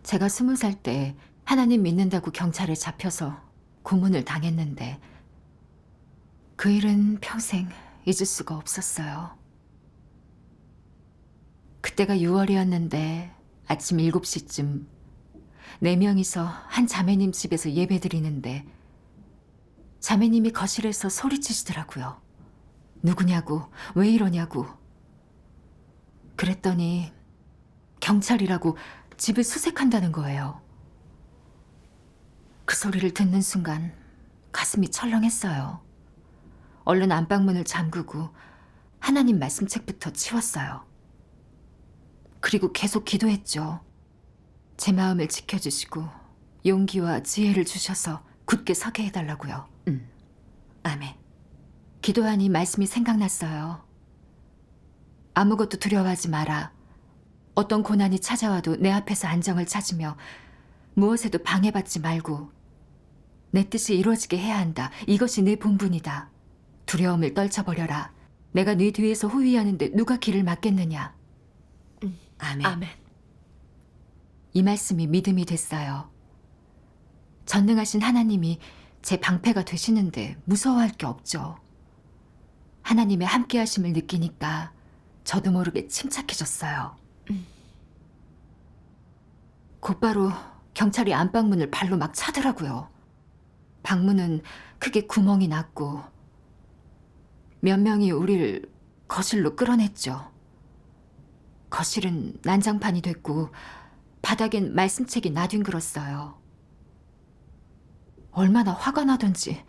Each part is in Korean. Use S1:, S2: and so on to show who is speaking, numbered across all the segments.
S1: 제가 20살 때 하나님 믿는다고 경찰에 잡혀서 고문을 당했는데 그 일은 평생 잊을 수가 없었어요. 그때가 6월이었는데 아침 7시쯤 4명이서 한 자매님 집에서 예배드리는데 자매님이 거실에서 소리치시더라고요. 누구냐고, 왜 이러냐고. 그랬더니 경찰이라고 집을 수색한다는 거예요. 그 소리를 듣는 순간 가슴이 철렁했어요. 얼른 안방문을 잠그고 하나님 말씀책부터 치웠어요. 그리고 계속 기도했죠. 제 마음을 지켜주시고 용기와 지혜를 주셔서 굳게 서게 해달라고요. 아멘. 기도하니 말씀이 생각났어요. 아무것도 두려워하지 마라. 어떤 고난이 찾아와도 내 앞에서 안정을 찾으며 무엇에도 방해받지 말고 내 뜻이 이루어지게 해야 한다. 이것이 내 본분이다. 두려움을 떨쳐버려라. 내가 네 뒤에서 호위하는데 누가 길을 막겠느냐. 아멘.
S2: 아멘.
S1: 이 말씀이 믿음이 됐어요. 전능하신 하나님이 제 방패가 되시는데 무서워할 게 없죠. 하나님의 함께 하심을 느끼니까 저도 모르게 침착해졌어요. 곧바로 경찰이 안방문을 발로 막 차더라고요. 방문은 크게 구멍이 났고 몇 명이 우리를 거실로 끌어냈죠. 거실은 난장판이 됐고 바닥엔 말씀책이 나뒹굴었어요. 얼마나 화가 나던지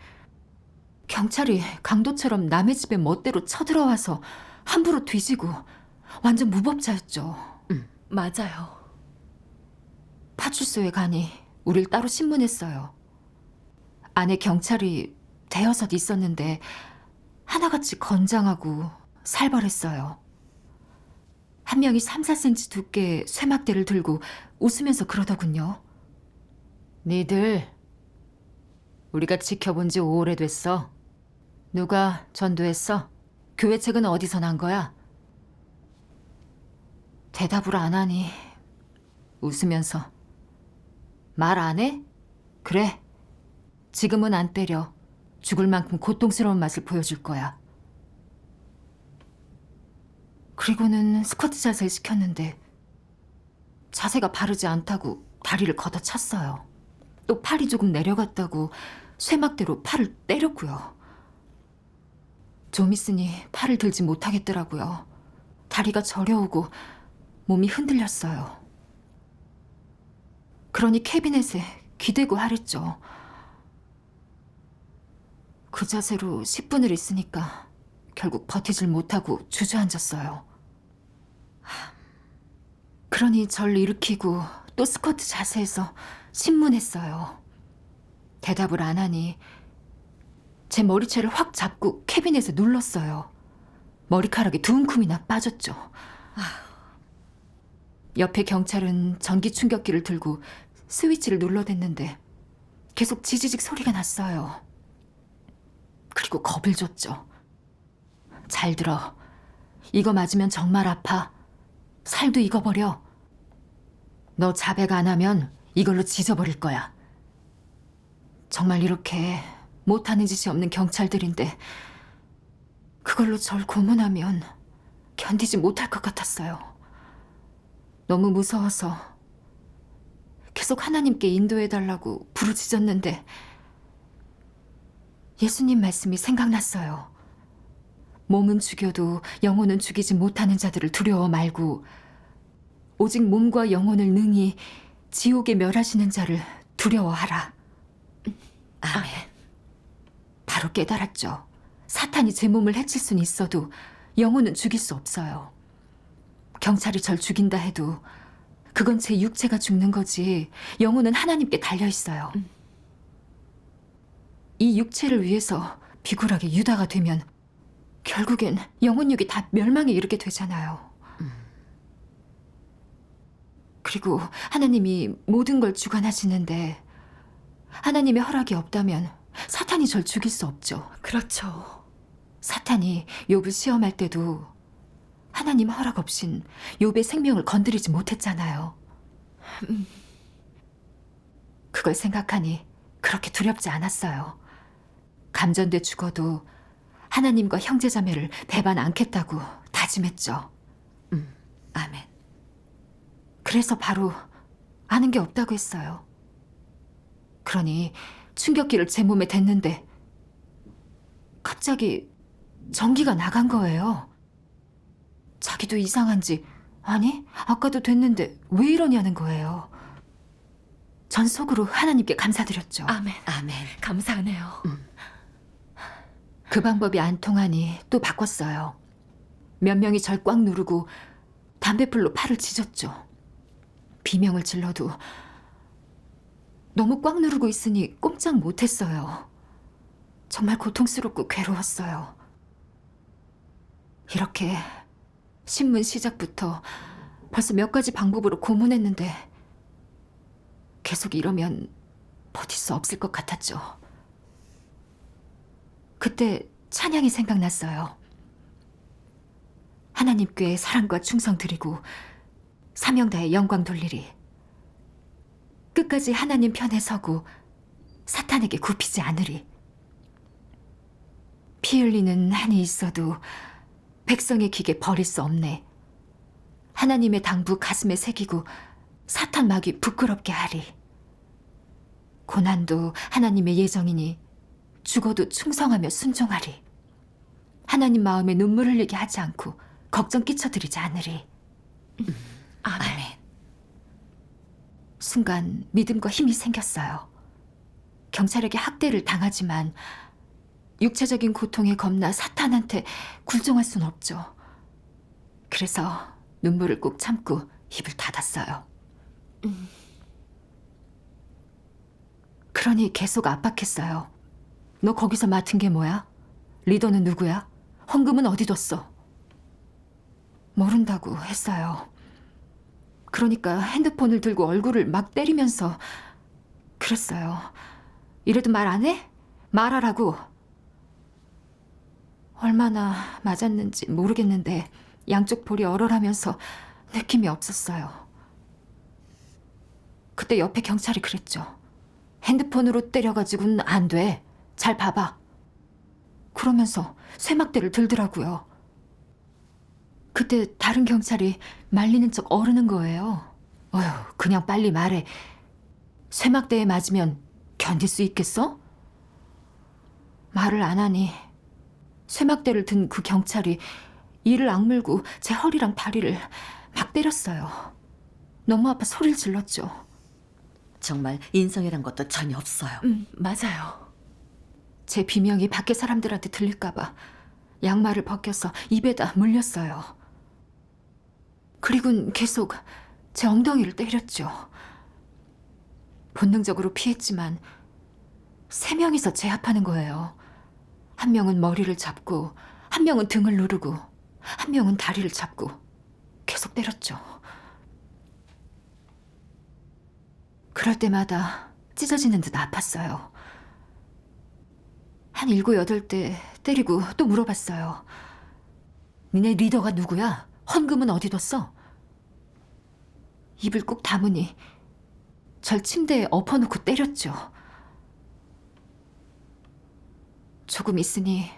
S1: 경찰이 강도처럼 남의 집에 멋대로 쳐들어와서 함부로 뒤지고 완전 무법자였죠.
S2: 맞아요.
S1: 파출소에 가니 우릴 따로 신문했어요. 안에 경찰이 대여섯 있었는데 하나같이 건장하고 살벌했어요. 한 명이 3, 4cm 두께의 쇠막대를 들고 웃으면서 그러더군요. 니들 우리가 지켜본 지 오래됐어. 누가 전도했어? 교회 책은 어디서 난 거야? 대답을 안 하니 웃으면서 말 안 해? 그래. 지금은 안 때려. 죽을 만큼 고통스러운 맛을 보여줄 거야. 그리고는 스쿼트 자세를 시켰는데 자세가 바르지 않다고 다리를 걷어찼어요. 또 팔이 조금 내려갔다고 쇠막대로 팔을 때렸고요. 좀 있으니 팔을 들지 못하겠더라고요. 다리가 저려오고 몸이 흔들렸어요. 그러니 캐비넷에 기대고 하랬죠. 그 자세로 10분을 있으니까 결국 버티질 못하고 주저앉았어요. 그러니 절 일으키고 또 스쿼트 자세에서 신문했어요. 대답을 안 하니 제 머리채를 확 잡고 캐비넷에 눌렀어요. 머리카락이 두 움큼이나 빠졌죠. 옆에 경찰은 전기 충격기를 들고 스위치를 눌러댔는데 계속 지지직 소리가 났어요. 그리고 겁을 줬죠. 잘 들어. 이거 맞으면 정말 아파. 살도 익어버려. 너 자백 안 하면 이걸로 찢어버릴 거야. 정말 이렇게 못하는 짓이 없는 경찰들인데 그걸로 절 고문하면 견디지 못할 것 같았어요. 너무 무서워서 계속 하나님께 인도해달라고 부르짖었는데 예수님 말씀이 생각났어요. 몸은 죽여도 영혼은 죽이지 못하는 자들을 두려워 말고 오직 몸과 영혼을 능히 지옥에 멸하시는 자를 두려워하라. 아멘. 바로 깨달았죠. 사탄이 제 몸을 해칠 수는 있어도 영혼은 죽일 수 없어요. 경찰이 절 죽인다 해도 그건 제 육체가 죽는 거지 영혼은 하나님께 달려있어요. 이 육체를 위해서 비굴하게 유다가 되면 결국엔 영혼육이 다 멸망에 이르게 되잖아요. 그리고 하나님이 모든 걸 주관하시는데 하나님의 허락이 없다면 사탄이 절 죽일 수 없죠.
S2: 그렇죠.
S1: 사탄이 욥을 시험할 때도 하나님 허락 없인 욥의 생명을 건드리지 못했잖아요. 그걸 생각하니 그렇게 두렵지 않았어요. 감전돼 죽어도 하나님과 형제자매를 배반 않겠다고 다짐했죠.
S2: 아멘.
S1: 그래서 바로 아는 게 없다고 했어요. 그러니 충격기를 제 몸에 댔는데 갑자기 전기가 나간 거예요. 자기도 이상한지 아니 아까도 됐는데 왜 이러냐는 거예요. 전 속으로 하나님께 감사드렸죠.
S2: 아멘.
S3: 아멘.
S2: 감사하네요.
S1: 그 방법이 안 통하니 또 바꿨어요. 몇 명이 절 꽉 누르고 담배불로 팔을 찢었죠. 비명을 질러도 너무 꽉 누르고 있으니 꼼짝 못했어요. 정말 고통스럽고 괴로웠어요. 이렇게 신문 시작부터 벌써 몇 가지 방법으로 고문했는데 계속 이러면 버틸 수 없을 것 같았죠. 그때 찬양이 생각났어요. 하나님께 사랑과 충성 드리고 사명 다해 영광 돌리리. 끝까지 하나님 편에 서고 사탄에게 굽히지 않으리. 피 흘리는 한이 있어도 백성의 기계 버릴 수 없네. 하나님의 당부 가슴에 새기고 사탄 마귀 부끄럽게 하리. 고난도 하나님의 예정이니 죽어도 충성하며 순종하리. 하나님 마음에 눈물 흘리게 하지 않고 걱정 끼쳐드리지 않으리.
S2: 아멘.
S1: 순간 믿음과 힘이 생겼어요. 경찰에게 학대를 당하지만 육체적인 고통에 겁나 사탄한테 굴종할 순 없죠. 그래서 눈물을 꾹 참고 입을 닫았어요. 그러니 계속 압박했어요. 너 거기서 맡은 게 뭐야? 리더는 누구야? 헌금은 어디 뒀어? 모른다고 했어요. 그러니까 핸드폰을 들고 얼굴을 막 때리면서 그랬어요. 이래도 말 안 해? 말하라고. 얼마나 맞았는지 모르겠는데 양쪽 볼이 얼얼하면서 느낌이 없었어요. 그때 옆에 경찰이 그랬죠. 핸드폰으로 때려가지고는 안 돼. 잘 봐봐. 그러면서 쇠막대를 들더라고요. 그때 다른 경찰이 말리는 척 어르는 거예요. 어휴, 그냥 빨리 말해. 쇠막대에 맞으면 견딜 수 있겠어? 말을 안 하니 쇠막대를 든 그 경찰이 이를 악물고 제 허리랑 다리를 막 때렸어요. 너무 아파 소리를 질렀죠.
S3: 정말 인성이란 것도 전혀 없어요.
S2: 맞아요.
S1: 제 비명이 밖에 사람들한테 들릴까봐 양말을 벗겨서 입에다 물렸어요. 그리고는 계속 제 엉덩이를 때렸죠. 본능적으로 피했지만 3명이서 제압하는 거예요. 한 명은 머리를 잡고, 한 명은 등을 누르고, 한 명은 다리를 잡고 계속 때렸죠. 그럴 때마다 찢어지는 듯 아팠어요. 한 7, 8대 때리고 또 물어봤어요. 니네 리더가 누구야? 헌금은 어디 뒀어? 입을 꾹 다무니 절 침대에 엎어놓고 때렸죠. 조금 있으니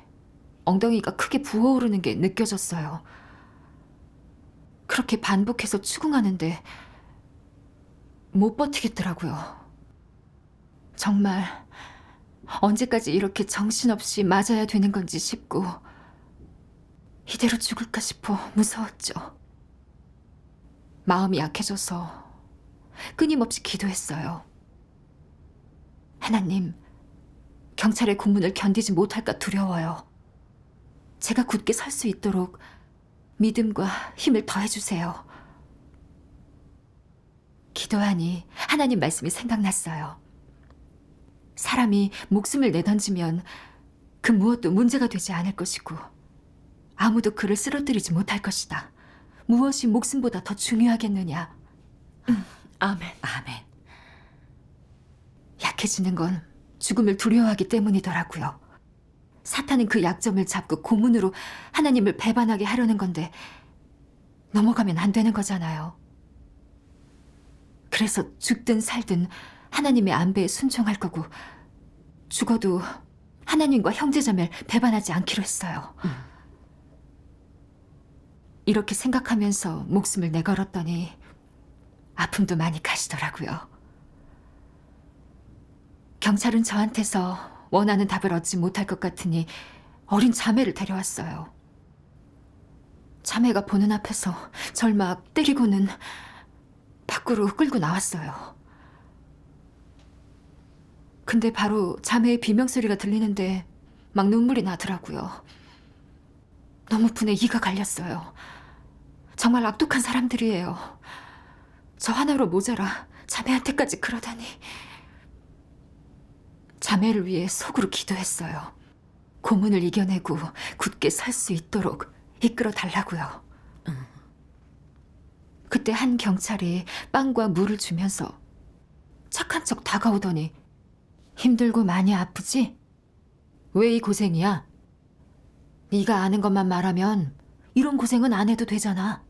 S1: 엉덩이가 크게 부어오르는 게 느껴졌어요. 그렇게 반복해서 추궁하는데 못 버티겠더라고요. 정말 언제까지 이렇게 정신없이 맞아야 되는 건지 싶고 이대로 죽을까 싶어 무서웠죠. 마음이 약해져서 끊임없이 기도했어요. 하나님, 경찰의 고문을 견디지 못할까 두려워요. 제가 굳게 설 수 있도록 믿음과 힘을 더해주세요. 기도하니 하나님 말씀이 생각났어요. 사람이 목숨을 내던지면 그 무엇도 문제가 되지 않을 것이고 아무도 그를 쓰러뜨리지 못할 것이다. 무엇이 목숨보다 더 중요하겠느냐.
S2: 아멘.
S3: 아멘.
S1: 약해지는 건 죽음을 두려워하기 때문이더라고요. 사탄은 그 약점을 잡고 고문으로 하나님을 배반하게 하려는 건데 넘어가면 안 되는 거잖아요. 그래서 죽든 살든 하나님의 안배에 순종할 거고 죽어도 하나님과 형제자매를 배반하지 않기로 했어요. 이렇게 생각하면서 목숨을 내걸었더니 아픔도 많이 가시더라고요. 경찰은 저한테서 원하는 답을 얻지 못할 것 같으니 어린 자매를 데려왔어요. 자매가 보는 앞에서 절 막 때리고는 밖으로 끌고 나왔어요. 근데 바로 자매의 비명소리가 들리는데 막 눈물이 나더라고요. 너무 분에 이가 갈렸어요. 정말 악독한 사람들이에요. 저 하나로 모자라 자매한테까지 그러다니. 자매를 위해 속으로 기도했어요. 고문을 이겨내고 굳게 설 수 있도록 이끌어 달라고요. 그때 한 경찰이 빵과 물을 주면서 착한 척 다가오더니 힘들고 많이 아프지? 왜 이 고생이야? 네가 아는 것만 말하면 이런 고생은 안 해도 되잖아.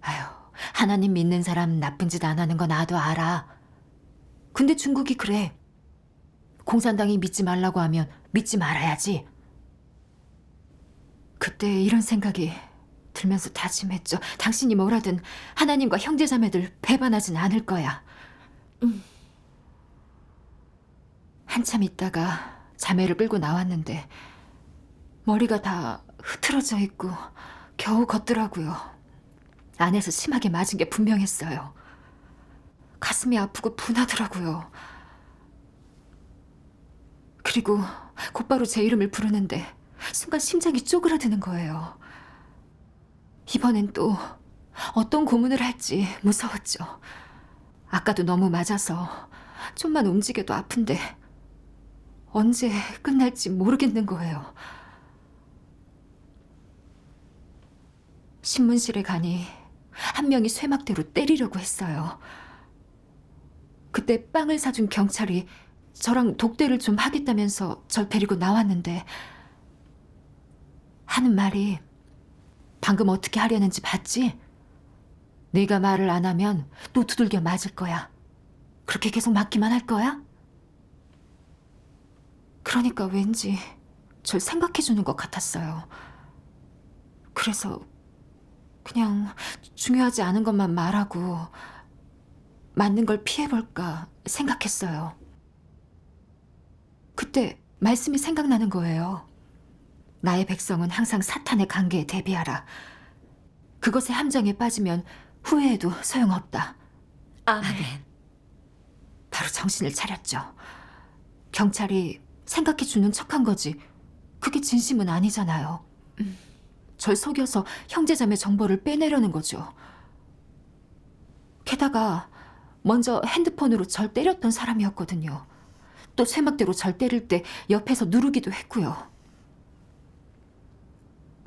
S1: 아휴, 하나님 믿는 사람 나쁜 짓 안 하는 거 나도 알아. 근데 중국이 그래. 공산당이 믿지 말라고 하면 믿지 말아야지. 그때 이런 생각이 들면서 다짐했죠. 당신이 뭐라든 하나님과 형제자매들 배반하진 않을 거야. 한참 있다가 자매를 끌고 나왔는데 머리가 다 흐트러져 있고 겨우 걷더라고요. 안에서 심하게 맞은 게 분명했어요. 가슴이 아프고 분하더라고요. 그리고 곧바로 제 이름을 부르는데 순간 심장이 쪼그라드는 거예요. 이번엔 또 어떤 고문을 할지 무서웠죠. 아까도 너무 맞아서 좀만 움직여도 아픈데 언제 끝날지 모르겠는 거예요. 신문실에 가니 한 명이 쇠막대로 때리려고 했어요. 그때 빵을 사준 경찰이 저랑 독대를 좀 하겠다면서 절 데리고 나왔는데 하는 말이 방금 어떻게 하려는지 봤지? 네가 말을 안 하면 또 두들겨 맞을 거야. 그렇게 계속 맞기만 할 거야? 그러니까 왠지 절 생각해 주는 것 같았어요. 그래서 그냥 중요하지 않은 것만 말하고 맞는 걸 피해볼까 생각했어요. 그때 말씀이 생각나는 거예요. 나의 백성은 항상 사탄의 관계에 대비하라. 그것의 함정에 빠지면 후회해도 소용없다.
S2: 아멘.
S1: 바로 정신을 차렸죠. 경찰이 생각해 주는 척한 거지. 그게 진심은 아니잖아요. 절 속여서 형제자매 정보를 빼내려는 거죠. 게다가 먼저 핸드폰으로 절 때렸던 사람이었거든요. 또 쇠막대로 절 때릴 때 옆에서 누르기도 했고요.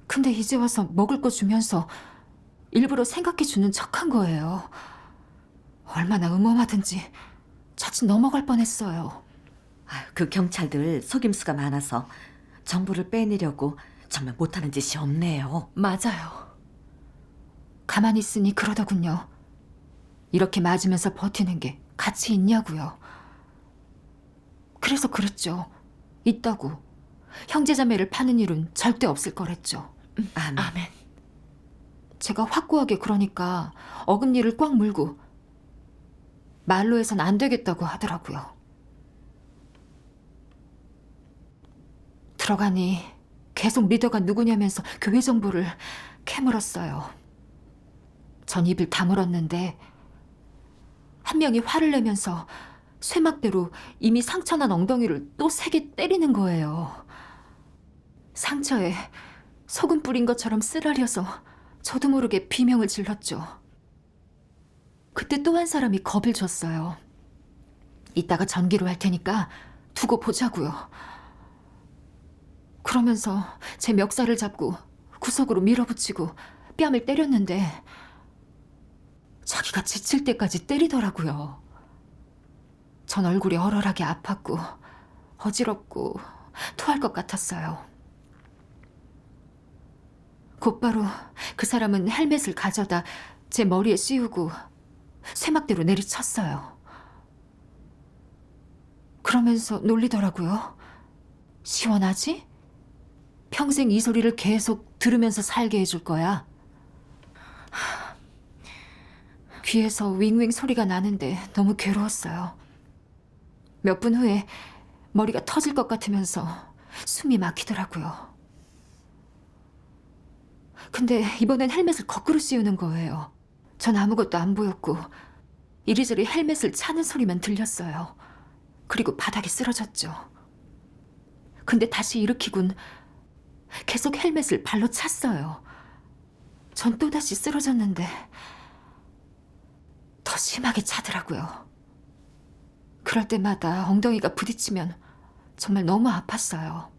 S1: 근데 이제 와서 먹을 거 주면서 일부러 생각해 주는 척한 거예요. 얼마나 음험하든지 자칫 넘어갈 뻔했어요.
S3: 아유, 그 경찰들 속임수가 많아서 정보를 빼내려고 정말 못하는 짓이 없네요.
S2: 맞아요.
S1: 가만히 있으니 그러더군요. 이렇게 맞으면서 버티는 게 가치 있냐고요. 그래서 그랬죠. 있다고. 형제자매를 파는 일은 절대 없을 거랬죠.
S3: 아멘.
S2: 아멘.
S1: 제가 확고하게 그러니까 어금니를 꽉 물고 말로 해선 안 되겠다고 하더라고요. 들어가니 계속 리더가 누구냐면서 교회 정보를 캐물었어요. 전 입을 다물었는데 한 명이 화를 내면서 쇠막대로 이미 상처난 엉덩이를 또 세게 때리는 거예요. 상처에 소금 뿌린 것처럼 쓰라려서 저도 모르게 비명을 질렀죠. 그때 또 한 사람이 겁을 줬어요. 이따가 전기로 할 테니까 두고 보자고요. 그러면서 제 멱살을 잡고 구석으로 밀어붙이고 뺨을 때렸는데 자기가 지칠 때까지 때리더라고요. 전 얼굴이 얼얼하게 아팠고 어지럽고 토할 것 같았어요. 곧바로 그 사람은 헬멧을 가져다 제 머리에 씌우고 쇠막대로 내리쳤어요. 그러면서 놀리더라고요. 시원하지? 평생 이 소리를 계속 들으면서 살게 해줄 거야. 귀에서 윙윙 소리가 나는데 너무 괴로웠어요. 몇 분 후에 머리가 터질 것 같으면서 숨이 막히더라고요. 근데 이번엔 헬멧을 거꾸로 씌우는 거예요. 전 아무것도 안 보였고 이리저리 헬멧을 차는 소리만 들렸어요. 그리고 바닥에 쓰러졌죠. 근데 다시 일으키곤 계속 헬멧을 발로 찼어요. 전 또다시 쓰러졌는데 더 심하게 차더라고요. 그럴 때마다 엉덩이가 부딪히면 정말 너무 아팠어요.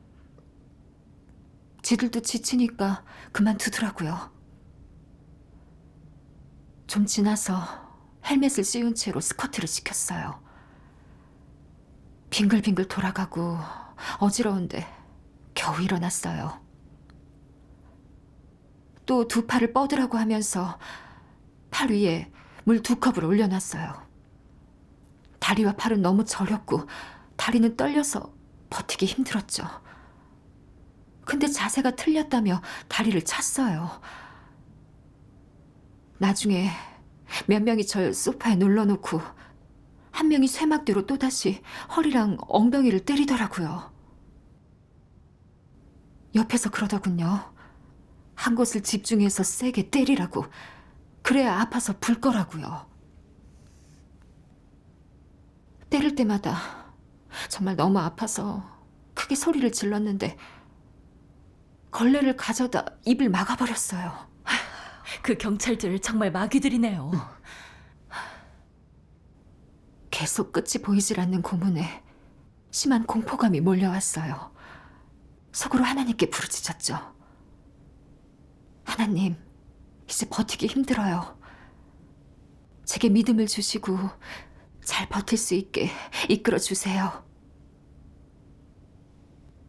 S1: 지들도 지치니까 그만두더라고요. 좀 지나서 헬멧을 씌운 채로 스쿼트를 시켰어요. 빙글빙글 돌아가고 어지러운데 겨우 일어났어요. 또 두 팔을 뻗으라고 하면서 팔 위에 물 2컵을 올려놨어요. 다리와 팔은 너무 저렸고 다리는 떨려서 버티기 힘들었죠. 근데 자세가 틀렸다며 다리를 찼어요. 나중에 몇 명이 절 소파에 눌러놓고 한 명이 쇠막대로 또다시 허리랑 엉덩이를 때리더라고요. 옆에서 그러더군요. 한 곳을 집중해서 세게 때리라고. 그래야 아파서 불 거라고요. 때릴 때마다 정말 너무 아파서 크게 소리를 질렀는데 걸레를 가져다 입을 막아버렸어요.
S2: 그 경찰들 정말 마귀들이네요.
S1: 계속 끝이 보이질 않는 고문에 심한 공포감이 몰려왔어요. 속으로 하나님께 부르짖었죠. 하나님, 이제 버티기 힘들어요. 제게 믿음을 주시고 잘 버틸 수 있게 이끌어 주세요.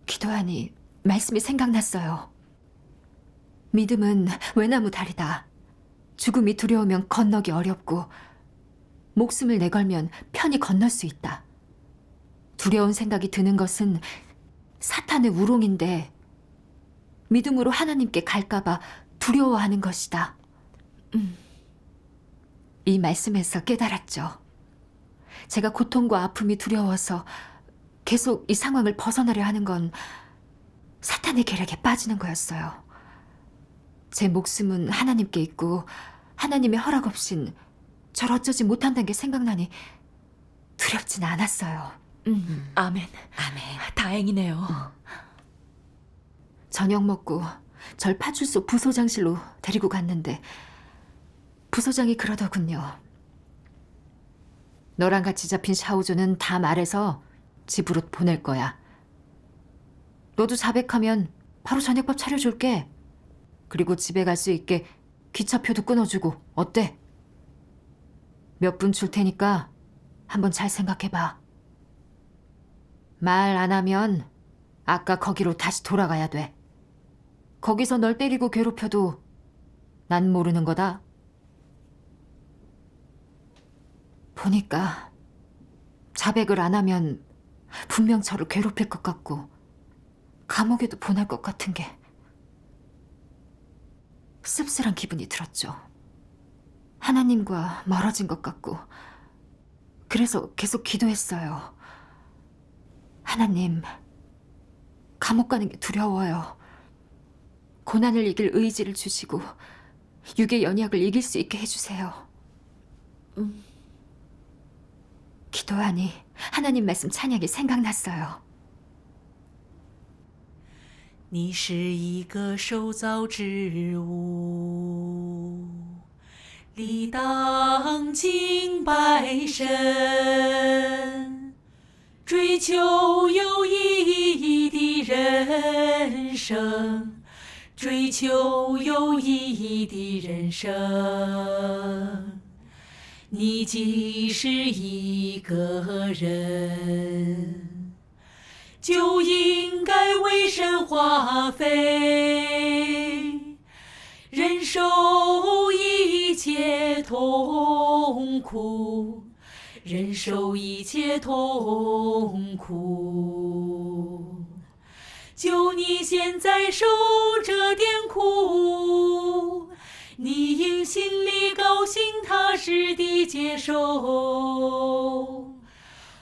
S1: 기도하니 말씀이 생각났어요. 믿음은 외나무 다리다. 죽음이 두려우면 건너기 어렵고 목숨을 내걸면 편히 건널 수 있다. 두려운 생각이 드는 것은 사탄의 우롱인데 믿음으로 하나님께 갈까봐 두려워하는 것이다. 이 말씀에서 깨달았죠. 제가 고통과 아픔이 두려워서 계속 이 상황을 벗어나려 하는 건 사탄의 계략에 빠지는 거였어요. 제 목숨은 하나님께 있고 하나님의 허락 없인 절 어쩌지 못한다는 게 생각나니 두렵진 않았어요.
S2: 아멘.
S3: 아멘.
S2: 다행이네요.
S1: 저녁 먹고 절 파출소 부소장실로 데리고 갔는데 부소장이 그러더군요. 너랑 같이 잡힌 샤오주는 다 말해서 집으로 보낼 거야. 너도 자백하면 바로 저녁밥 차려줄게. 그리고 집에 갈 수 있게 기차표도 끊어주고 어때? 몇 분 줄 테니까 한번 잘 생각해봐. 말 안 하면 아까 거기로 다시 돌아가야 돼. 거기서 널 때리고 괴롭혀도 난 모르는 거다. 보니까 자백을 안 하면 분명 저를 괴롭힐 것 같고 감옥에도 보낼 것 같은 게 씁쓸한 기분이 들었죠. 하나님과 멀어진 것 같고 그래서 계속 기도했어요. 하나님, 감옥 가는 게 두려워요. 고난을 이길 의지를 주시고 육의 연약을 이길 수 있게 해주세요. 기도하니 하나님 말씀 찬양이 생각났어요.
S4: 你是一个受造之物，理当敬拜神，追求有意义的人生，追求有意义的人生。你既是一个人，就应该为神花费，忍受一切痛苦，忍受一切痛苦。就你现在受这点苦，你应心里高兴，踏实地接受，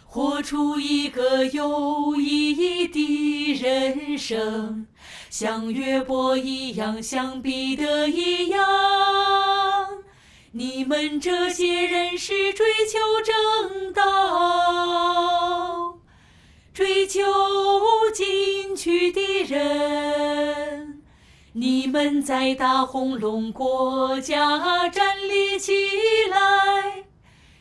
S4: 活出一个有意义的人生，像约伯一样，像彼得一样。你们这些人是追求正道、追求进取的人，你们在大红龙国家站立起来，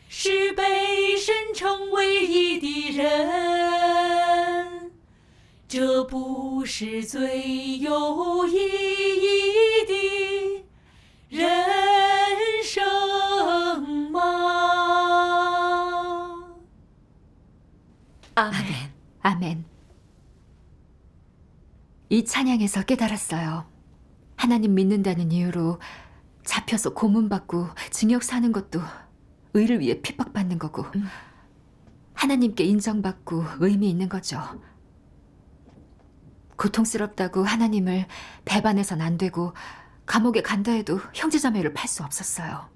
S4: 是被神称为义的人。这不是最有意义的人生吗？
S2: 아멘.
S1: 아멘. 이 찬양에서 깨달았어요. 하나님 믿는다는 이유로 잡혀서 고문받고 징역 사는 것도 의를 위해 핍박받는 거고 하나님께 인정받고 의미 있는 거죠. 고통스럽다고 하나님을 배반해선 안 되고 감옥에 간다 해도 형제자매를 팔 수 없었어요.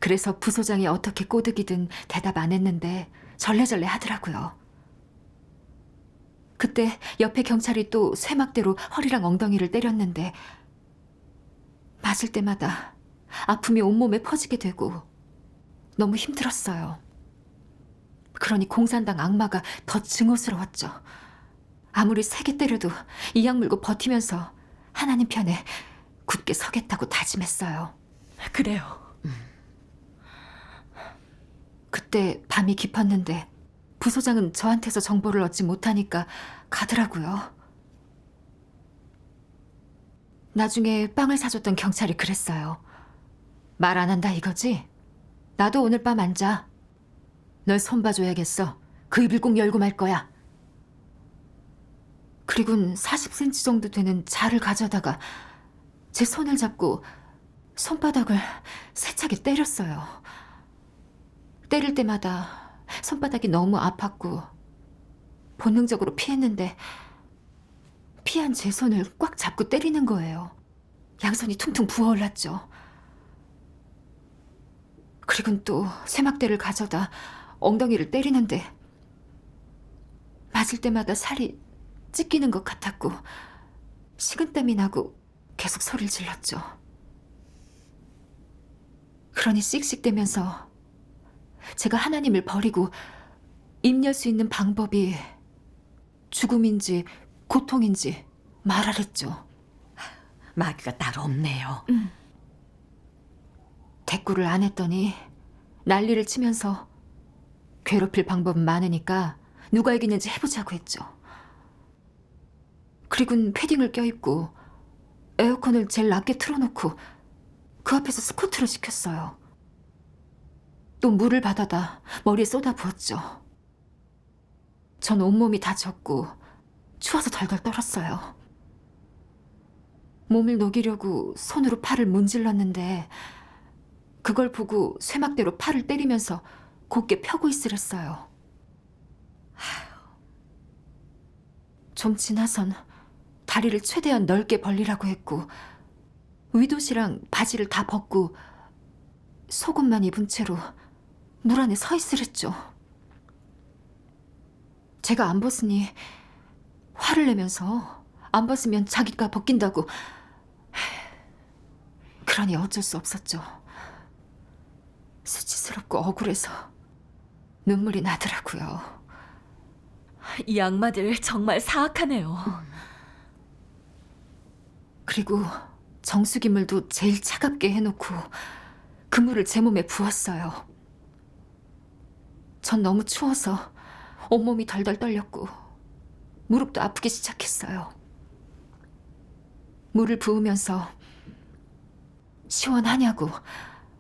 S1: 그래서 부소장이 어떻게 꼬드기든 대답 안 했는데 절레절레 하더라고요. 그때 옆에 경찰이 또 쇠막대로 허리랑 엉덩이를 때렸는데 맞을 때마다 아픔이 온몸에 퍼지게 되고 너무 힘들었어요. 그러니 공산당 악마가 더 증오스러웠죠. 아무리 세게 때려도 이악 물고 버티면서 하나님 편에 굳게 서겠다고 다짐했어요.
S2: 그래요.
S1: 그때 밤이 깊었는데 부소장은 저한테서 정보를 얻지 못하니까 가더라고요. 나중에 빵을 사줬던 경찰이 그랬어요. 말 안 한다 이거지? 나도 오늘 밤 안 자. 널 손봐줘야겠어. 그 입을 꼭 열고 말 거야. 그리고는 40cm 정도 되는 자를 가져다가 제 손을 잡고 손바닥을 세차게 때렸어요. 때릴 때마다 손바닥이 너무 아팠고 본능적으로 피했는데 피한 제 손을 꽉 잡고 때리는 거예요. 양손이 퉁퉁 부어올랐죠. 그리고는 또 쇠막대를 가져다 엉덩이를 때리는데 맞을 때마다 살이 찢기는 것 같았고 식은땀이 나고 계속 소리를 질렀죠. 그러니 씩씩대면서 제가 하나님을 버리고 입 열 수 있는 방법이 죽음인지 고통인지 말하랬죠.
S3: 마귀가 따로 없네요.
S1: 대꾸를 안 했더니 난리를 치면서 괴롭힐 방법은 많으니까 누가 이기는지 해보자고 했죠. 그리고는 패딩을 껴입고 에어컨을 제일 낮게 틀어놓고 그 앞에서 스쿼트를 시켰어요. 또 물을 받아다 머리에 쏟아 부었죠. 전 온몸이 다 젖고 추워서 덜덜 떨었어요. 몸을 녹이려고 손으로 팔을 문질렀는데 그걸 보고 쇠막대로 팔을 때리면서 곧게 펴고 있으랬어요. 좀 지나선 다리를 최대한 넓게 벌리라고 했고 위도시랑 바지를 다 벗고 속옷만 입은 채로 물 안에 서 있으랬죠. 제가 안 벗으니 화를 내면서 안 벗으면 자기가 벗긴다고. 그러니 어쩔 수 없었죠. 수치스럽고 억울해서 눈물이 나더라고요.
S2: 이 악마들 정말 사악하네요.
S1: 그리고 정수기물도 제일 차갑게 해놓고 그 물을 제 몸에 부었어요. 전 너무 추워서 온몸이 덜덜 떨렸고 무릎도 아프기 시작했어요. 물을 부으면서 시원하냐고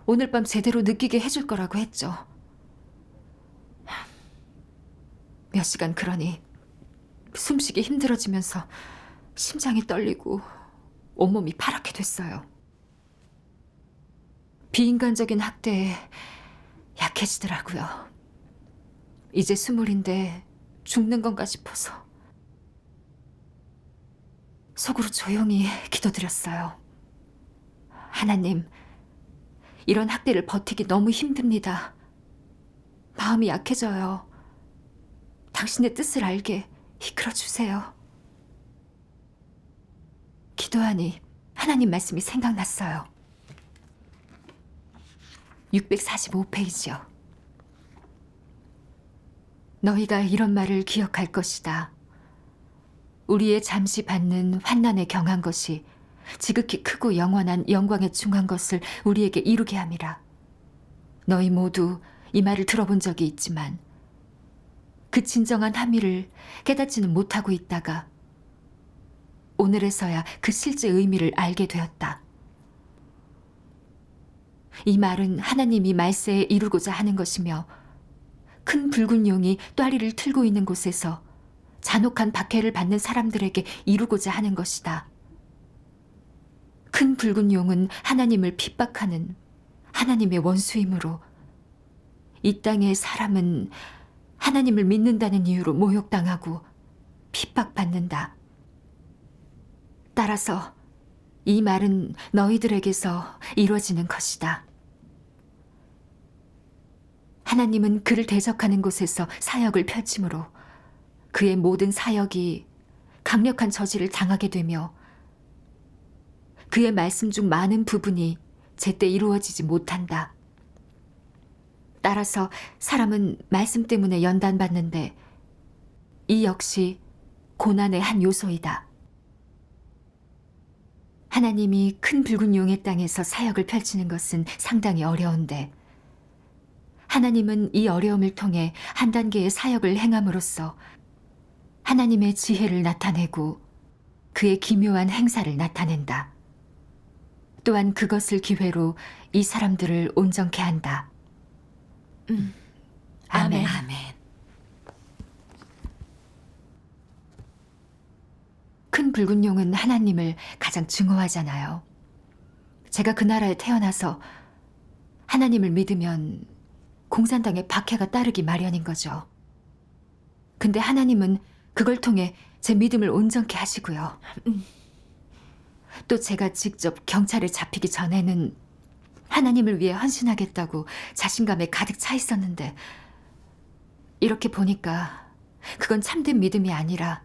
S1: 오늘 밤 제대로 느끼게 해줄 거라고 했죠. 몇 시간 그러니 숨쉬기 힘들어지면서 심장이 떨리고 온몸이 파랗게 됐어요. 비인간적인 학대에 약해지더라고요. 이제 20인데 죽는 건가 싶어서 속으로 조용히 기도드렸어요. 하나님, 이런 학대를 버티기 너무 힘듭니다. 마음이 약해져요. 당신의 뜻을 알게 이끌어 주세요. 기도하니 하나님 말씀이 생각났어요. 645페이지요. 너희가 이런 말을 기억할 것이다. 우리의 잠시 받는 환난에 경한 것이 지극히 크고 영원한 영광에 중한 것을 우리에게 이루게 함이라. 너희 모두 이 말을 들어본 적이 있지만 그 진정한 함의를 깨닫지는 못하고 있다가 오늘에서야 그 실제 의미를 알게 되었다. 이 말은 하나님이 말세에 이루고자 하는 것이며 큰 붉은 용이 또아리를 틀고 있는 곳에서 잔혹한 박해를 받는 사람들에게 이루고자 하는 것이다. 큰 붉은 용은 하나님을 핍박하는 하나님의 원수이므로 이 땅의 사람은 하나님을 믿는다는 이유로 모욕당하고 핍박받는다. 따라서 이 말은 너희들에게서 이루어지는 것이다. 하나님은 그를 대적하는 곳에서 사역을 펼치므로 그의 모든 사역이 강력한 저지를 당하게 되며 그의 말씀 중 많은 부분이 제때 이루어지지 못한다. 따라서 사람은 말씀 때문에 연단받는데 이 역시 고난의 한 요소이다. 하나님이 큰 붉은 용의 땅에서 사역을 펼치는 것은 상당히 어려운데 하나님은 이 어려움을 통해 한 단계의 사역을 행함으로써 하나님의 지혜를 나타내고 그의 기묘한 행사를 나타낸다. 또한 그것을 기회로 이 사람들을 온전케 한다.
S2: 아멘.
S3: 아멘.
S1: 큰 붉은 용은 하나님을 가장 증오하잖아요. 제가 그 나라에 태어나서 하나님을 믿으면 공산당의 박해가 따르기 마련인 거죠. 근데 하나님은 그걸 통해 제 믿음을 온전케 하시고요. 또 제가 직접 경찰에 잡히기 전에는 하나님을 위해 헌신하겠다고 자신감에 가득 차 있었는데 이렇게 보니까 그건 참된 믿음이 아니라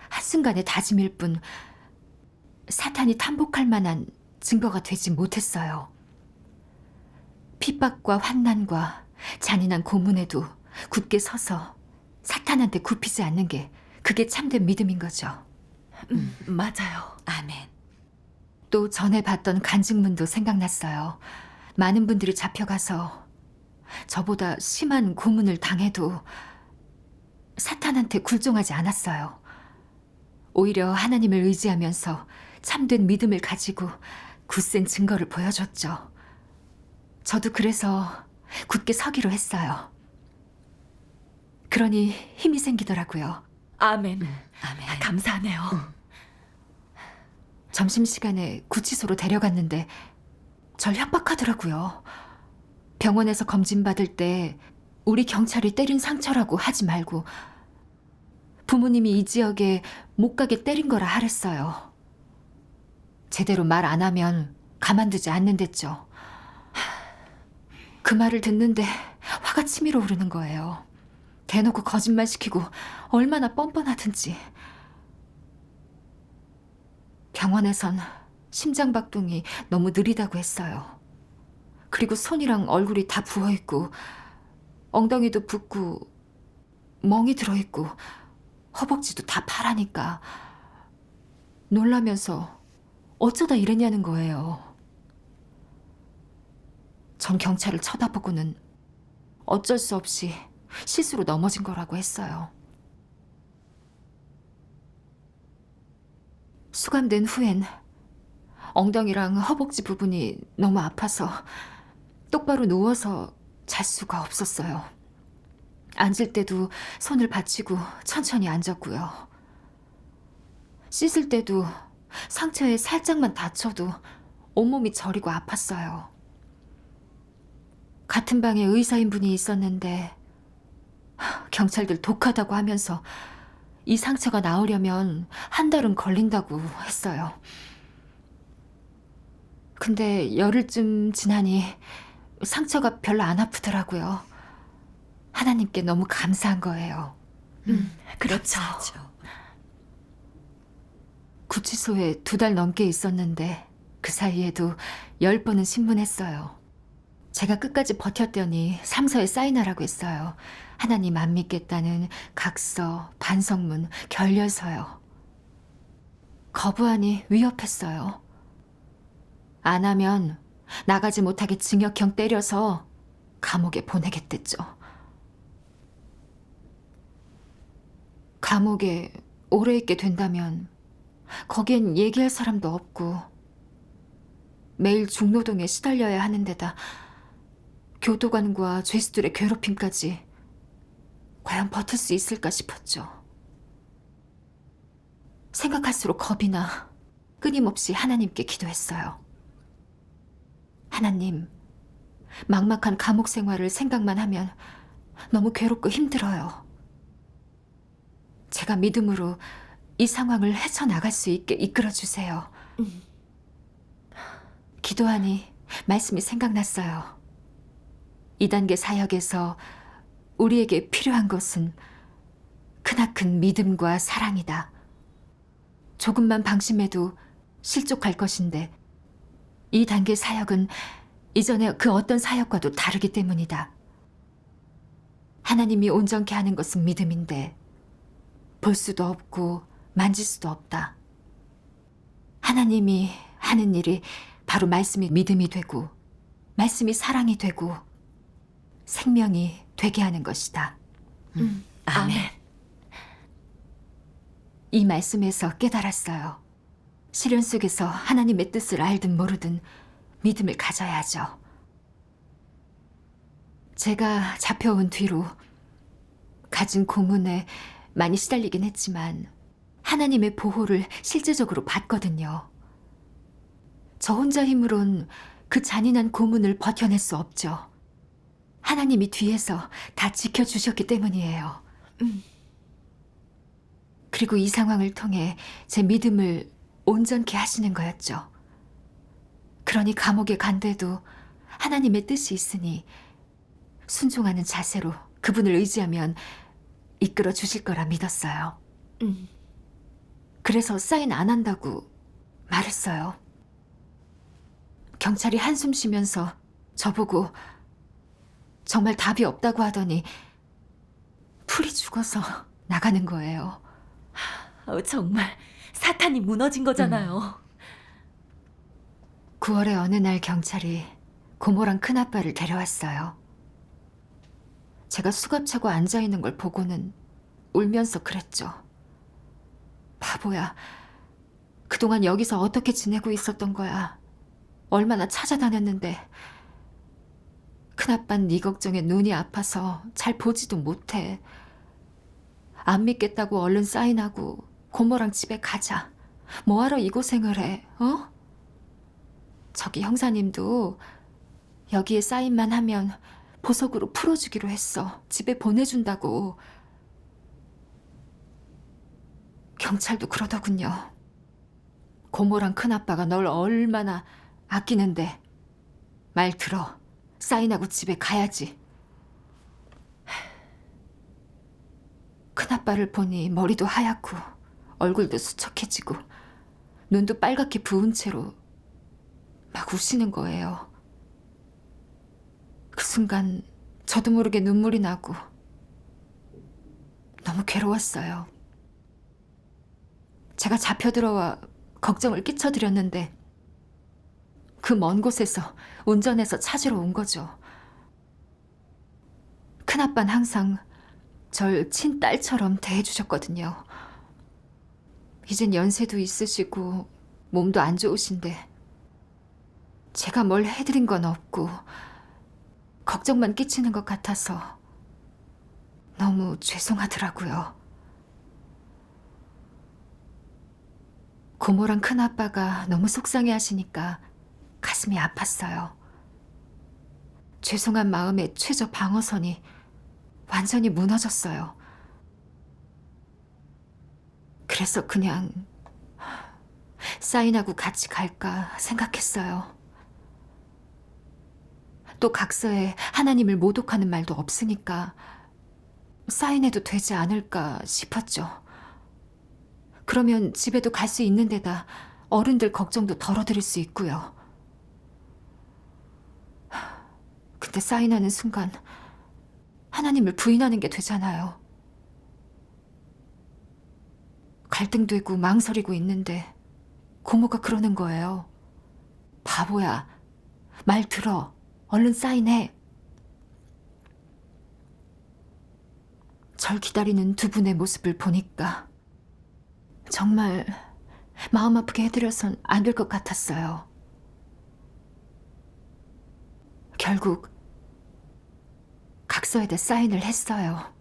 S1: 한순간의 다짐일 뿐 사탄이 탐복할 만한 증거가 되지 못했어요. 핍박과 환난과 잔인한 고문에도 굳게 서서 사탄한테 굽히지 않는 게 그게 참된 믿음인 거죠.
S2: 맞아요.
S3: 아멘.
S1: 또 전에 봤던 간증문도 생각났어요. 많은 분들이 잡혀가서 저보다 심한 고문을 당해도 사탄한테 굴종하지 않았어요. 오히려 하나님을 의지하면서 참된 믿음을 가지고 굳센 증거를 보여줬죠. 저도 그래서 굳게 서기로 했어요. 그러니 힘이 생기더라고요.
S2: 아멘.
S3: 아멘.
S2: 감사하네요.
S1: 점심시간에 구치소로 데려갔는데 절 협박하더라고요. 병원에서 검진받을 때 우리 경찰이 때린 상처라고 하지 말고 부모님이 이 지역에 못 가게 때린 거라 하랬어요. 제대로 말 안 하면 가만두지 않는댔죠. 그 말을 듣는데 화가 치밀어 오르는 거예요. 대놓고 거짓말 시키고 얼마나 뻔뻔하든지. 병원에선 심장박동이 너무 느리다고 했어요. 그리고 손이랑 얼굴이 다 부어있고 엉덩이도 붓고 멍이 들어있고 허벅지도 다 파라니까 놀라면서 어쩌다 이랬냐는 거예요. 전 경찰을 쳐다보고는 어쩔 수 없이 실수로 넘어진 거라고 했어요. 수감된 후엔 엉덩이랑 허벅지 부분이 너무 아파서 똑바로 누워서 잘 수가 없었어요. 앉을 때도 손을 받치고 천천히 앉았고요. 씻을 때도 상처에 살짝만 다쳐도 온몸이 저리고 아팠어요. 같은 방에 의사인 분이 있었는데 경찰들 독하다고 하면서 이 상처가 나으려면 한 달은 걸린다고 했어요. 근데 열흘쯤 지나니 상처가 별로 안 아프더라고요. 하나님께 너무 감사한 거예요.
S2: 그렇죠.
S1: 구치소에 2달 넘게 있었는데 그 사이에도 10번은 신문했어요. 제가 끝까지 버텼더니 상서에 사인하라고 했어요. 하나님 안 믿겠다는 각서, 반성문, 결렬서요. 거부하니 위협했어요. 안 하면 나가지 못하게 징역형 때려서 감옥에 보내겠댔죠. 감옥에 오래 있게 된다면 거기엔 얘기할 사람도 없고 매일 중노동에 시달려야 하는 데다 교도관과 죄수들의 괴롭힘까지 과연 버틸 수 있을까 싶었죠. 생각할수록 겁이 나 끊임없이 하나님께 기도했어요. 하나님, 막막한 감옥 생활을 생각만 하면 너무 괴롭고 힘들어요. 제가 믿음으로 이 상황을 헤쳐나갈 수 있게 이끌어주세요. 기도하니 말씀이 생각났어요. 2단계 사역에서 우리에게 필요한 것은 크나큰 믿음과 사랑이다. 조금만 방심해도 실족할 것인데 2단계 사역은 이전에 그 어떤 사역과도 다르기 때문이다. 하나님이 온전케 하는 것은 믿음인데 볼 수도 없고 만질 수도 없다. 하나님이 하는 일이 바로 말씀이 믿음이 되고 말씀이 사랑이 되고 생명이 되게 하는 것이다.
S3: 아멘.
S1: 이 말씀에서 깨달았어요. 시련 속에서 하나님의 뜻을 알든 모르든 믿음을 가져야 하죠. 제가 잡혀온 뒤로 가진 고문에 많이 시달리긴 했지만 하나님의 보호를 실제적으로 받거든요. 저 혼자 힘으론 그 잔인한 고문을 버텨낼 수 없죠. 하나님이 뒤에서 다 지켜주셨기 때문이에요. 그리고 이 상황을 통해 제 믿음을 온전케 하시는 거였죠. 그러니 감옥에 간데도 하나님의 뜻이 있으니 순종하는 자세로 그분을 의지하면 이끌어 주실 거라 믿었어요. 그래서 사인 안 한다고 말했어요. 경찰이 한숨 쉬면서 저보고 정말 답이 없다고 하더니 풀이 죽어서 나가는 거예요.
S2: 정말 사탄이 무너진 거잖아요.
S1: 9월의 어느 날 경찰이 고모랑 큰아빠를 데려왔어요. 제가 수갑차고 앉아있는 걸 보고는 울면서 그랬죠. 바보야. 그동안 여기서 어떻게 지내고 있었던 거야. 얼마나 찾아다녔는데. 큰아빠는 네 걱정에 눈이 아파서 잘 보지도 못해. 안 믿겠다고 얼른 사인하고 고모랑 집에 가자. 뭐하러 이 고생을 해, 어? 저기 형사님도 여기에 사인만 하면 보석으로 풀어주기로 했어. 집에 보내준다고. 경찰도 그러더군요. 고모랑 큰아빠가 널 얼마나 아끼는데. 말 들어. 사인하고 집에 가야지. 큰아빠를 보니 머리도 하얗고 얼굴도 수척해지고 눈도 빨갛게 부은 채로 막 우시는 거예요. 그 순간 저도 모르게 눈물이 나고 너무 괴로웠어요. 제가 잡혀 들어와 걱정을 끼쳐드렸는데 그 먼 곳에서 운전해서 찾으러 온 거죠. 큰아빠는 항상 절 친딸처럼 대해주셨거든요. 이젠 연세도 있으시고 몸도 안 좋으신데 제가 뭘 해드린 건 없고 걱정만 끼치는 것 같아서 너무 죄송하더라고요. 고모랑 큰아빠가 너무 속상해 하시니까 가슴이 아팠어요. 죄송한 마음에 최저 방어선이 완전히 무너졌어요. 그래서 그냥 사인하고 같이 갈까 생각했어요. 또 각서에 하나님을 모독하는 말도 없으니까 사인해도 되지 않을까 싶었죠. 그러면 집에도 갈 수 있는 데다 어른들 걱정도 덜어드릴 수 있고요. 근데 사인하는 순간 하나님을 부인하는 게 되잖아요. 갈등되고 망설이고 있는데 고모가 그러는 거예요. 바보야, 말 들어, 얼른 사인해. 절 기다리는 두 분의 모습을 보니까 정말 마음 아프게 해드려선 안 될 것 같았어요. 결국 각서에다 사인을 했어요.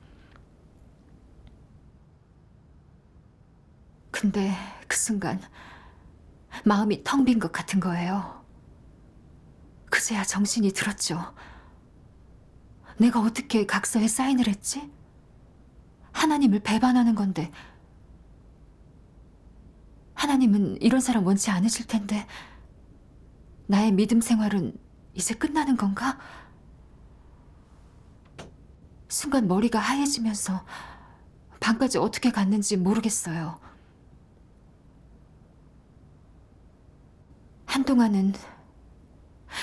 S1: 근데 그 순간 마음이 텅 빈 것 같은 거예요. 그제야 정신이 들었죠. 내가 어떻게 각서에 사인을 했지? 하나님을 배반하는 건데 하나님은 이런 사람 원치 않으실 텐데 나의 믿음 생활은 이제 끝나는 건가? 순간 머리가 하얘지면서 방까지 어떻게 갔는지 모르겠어요. 한동안은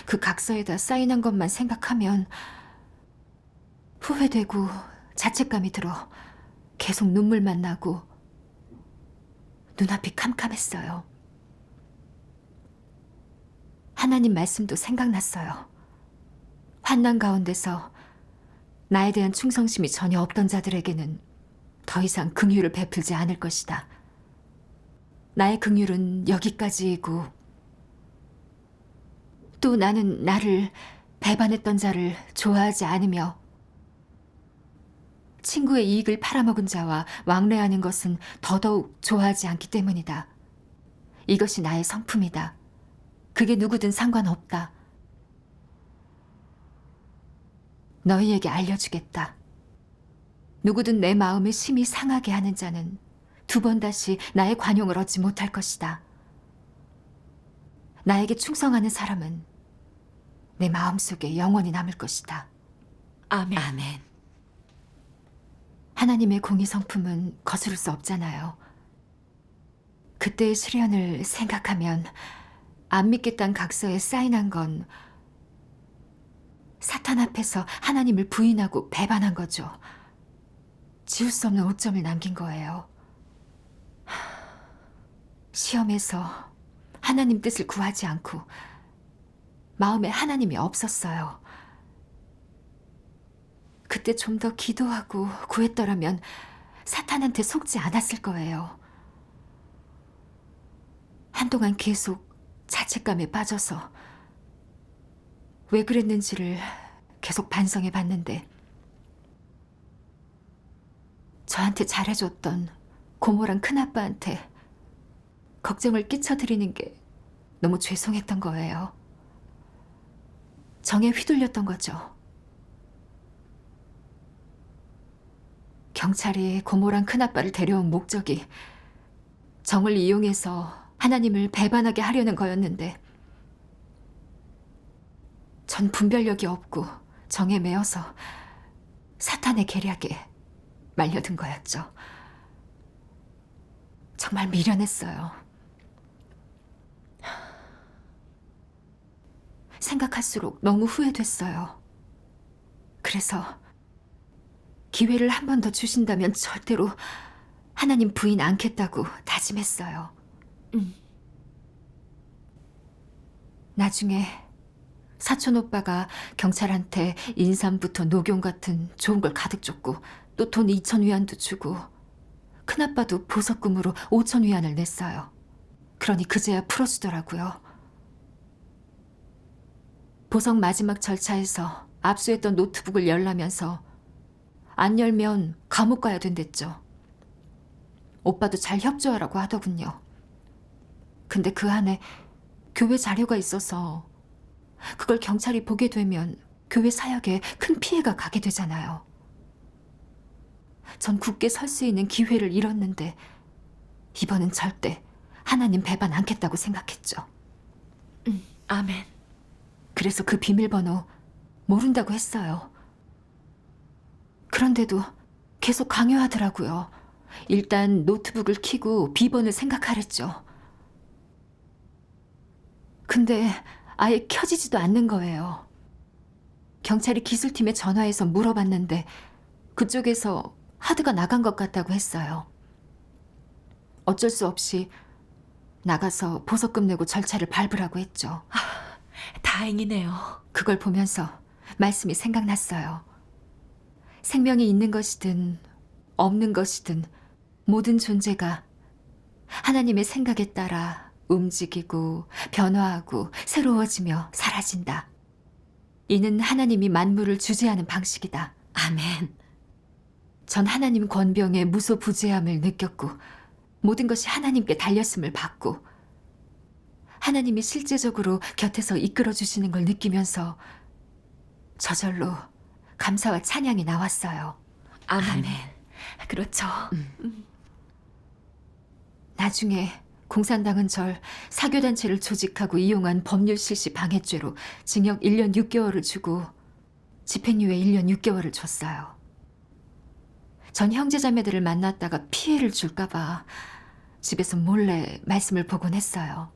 S1: 그 각서에다 사인한 것만 생각하면 후회되고 자책감이 들어 계속 눈물만 나고 눈앞이 캄캄했어요. 하나님 말씀도 생각났어요. 환난 가운데서 나에 대한 충성심이 전혀 없던 자들에게는 더 이상 긍휼을 베풀지 않을 것이다. 나의 긍휼은 여기까지이고 또 나는 나를 배반했던 자를 좋아하지 않으며 친구의 이익을 팔아먹은 자와 왕래하는 것은 더더욱 좋아하지 않기 때문이다. 이것이 나의 성품이다. 그게 누구든 상관없다. 너희에게 알려주겠다. 누구든 내 마음을 심히 상하게 하는 자는 두 번 다시 나의 관용을 얻지 못할 것이다. 나에게 충성하는 사람은 내 마음속에 영원히 남을 것이다.
S2: 아멘.
S3: 아멘.
S1: 하나님의 공의 성품은 거스를 수 없잖아요. 그때의 시련을 생각하면 안 믿겠다는 각서에 사인한 건 사탄 앞에서 하나님을 부인하고 배반한 거죠. 지울 수 없는 오점을 남긴 거예요. 시험에서 하나님 뜻을 구하지 않고 마음에 하나님이 없었어요. 그때 좀 더 기도하고 구했더라면 사탄한테 속지 않았을 거예요. 한동안 계속 자책감에 빠져서 왜 그랬는지를 계속 반성해 봤는데 저한테 잘해줬던 고모랑 큰아빠한테 걱정을 끼쳐드리는 게 너무 죄송했던 거예요. 정에 휘둘렸던 거죠. 경찰이 고모랑 큰아빠를 데려온 목적이 정을 이용해서 하나님을 배반하게 하려는 거였는데 전 분별력이 없고 정에 매여서 사탄의 계략에 말려든 거였죠. 정말 미련했어요. 생각할수록 너무 후회됐어요. 그래서 기회를 한 번 더 주신다면 절대로 하나님 부인 않겠다고 다짐했어요. 나중에 사촌 오빠가 경찰한테 인삼부터 녹용 같은 좋은 걸 가득 줬고 또 돈 2,000위안도 주고 큰아빠도 보석금으로 5,000위안을 냈어요. 그러니 그제야 풀어주더라고요. 보석 마지막 절차에서 압수했던 노트북을 열라면서 안 열면 감옥 가야 된댔죠. 오빠도 잘 협조하라고 하더군요. 근데 그 안에 교회 자료가 있어서 그걸 경찰이 보게 되면 교회 사역에 큰 피해가 가게 되잖아요. 전 굳게 설 수 있는 기회를 잃었는데 이번은 절대 하나님 배반 않겠다고 생각했죠.
S2: 아멘.
S1: 그래서 그 비밀번호 모른다고 했어요. 그런데도 계속 강요하더라고요. 일단 노트북을 켜고 비번을 생각하랬죠. 근데 아예 켜지지도 않는 거예요. 경찰이 기술팀에 전화해서 물어봤는데 그쪽에서 하드가 나간 것 같다고 했어요. 어쩔 수 없이 나가서 보석금 내고 절차를 밟으라고 했죠.
S2: 다행이네요.
S1: 그걸 보면서 말씀이 생각났어요. 생명이 있는 것이든 없는 것이든 모든 존재가 하나님의 생각에 따라 움직이고 변화하고 새로워지며 사라진다. 이는 하나님이 만물을 주재하는 방식이다.
S3: 아멘.
S1: 전 하나님 권병의 무소부재함을 느꼈고 모든 것이 하나님께 달렸음을 봤고 하나님이 실제적으로 곁에서 이끌어 주시는 걸 느끼면서 저절로 감사와 찬양이 나왔어요.
S2: 아멘. 그렇죠.
S1: 나중에 공산당은 절 사교단체를 조직하고 이용한 법률 실시 방해죄로 징역 1년 6개월을 주고 집행유예 1년 6개월을 줬어요. 전 형제자매들을 만났다가 피해를 줄까봐 집에서 몰래 말씀을 보곤 했어요.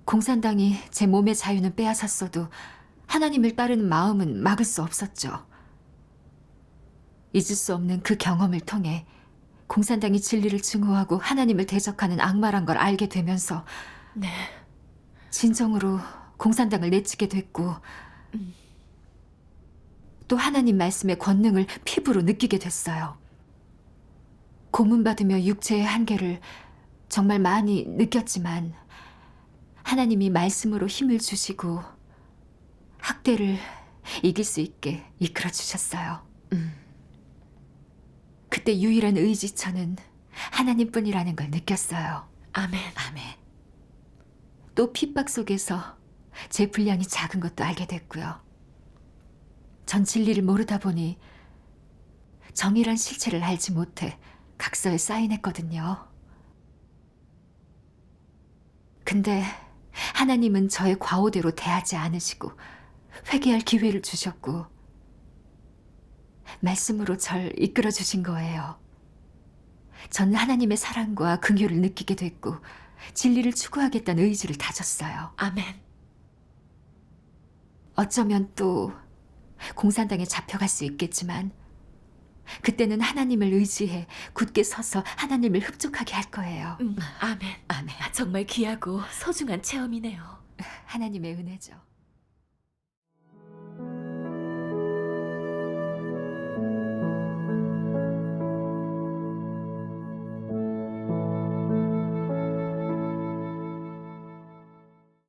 S1: 공산당이 제 몸의 자유는 빼앗았어도 하나님을 따르는 마음은 막을 수 없었죠. 잊을 수 없는 그 경험을 통해 공산당이 진리를 증오하고 하나님을 대적하는 악마란 걸 알게 되면서
S2: 네.
S1: 진정으로 공산당을 내치게 됐고 또 하나님 말씀의 권능을 피부로 느끼게 됐어요. 고문받으며 육체의 한계를 정말 많이 느꼈지만 하나님이 말씀으로 힘을 주시고 학대를 이길 수 있게 이끌어 주셨어요. 그때 유일한 의지처는 하나님뿐이라는 걸 느꼈어요.
S2: 아멘.
S3: 아멘.
S1: 또 핍박 속에서 제 분량이 작은 것도 알게 됐고요. 전 진리를 모르다 보니 정의란 실체를 알지 못해 각서에 사인했거든요. 근데 하나님은 저의 과오대로 대하지 않으시고 회개할 기회를 주셨고 말씀으로 절 이끌어 주신 거예요. 전 하나님의 사랑과 긍휼을 느끼게 됐고 진리를 추구하겠다는 의지를 다졌어요.
S2: 아멘.
S1: 어쩌면 또 공산당에 잡혀갈 수 있겠지만 그때는 하나님을 의지해 굳게 서서 하나님을 흡족하게 할 거예요.
S2: 아멘.
S3: 아멘.
S2: 정말 귀하고 소중한 체험이네요.
S1: 하나님의 은혜죠.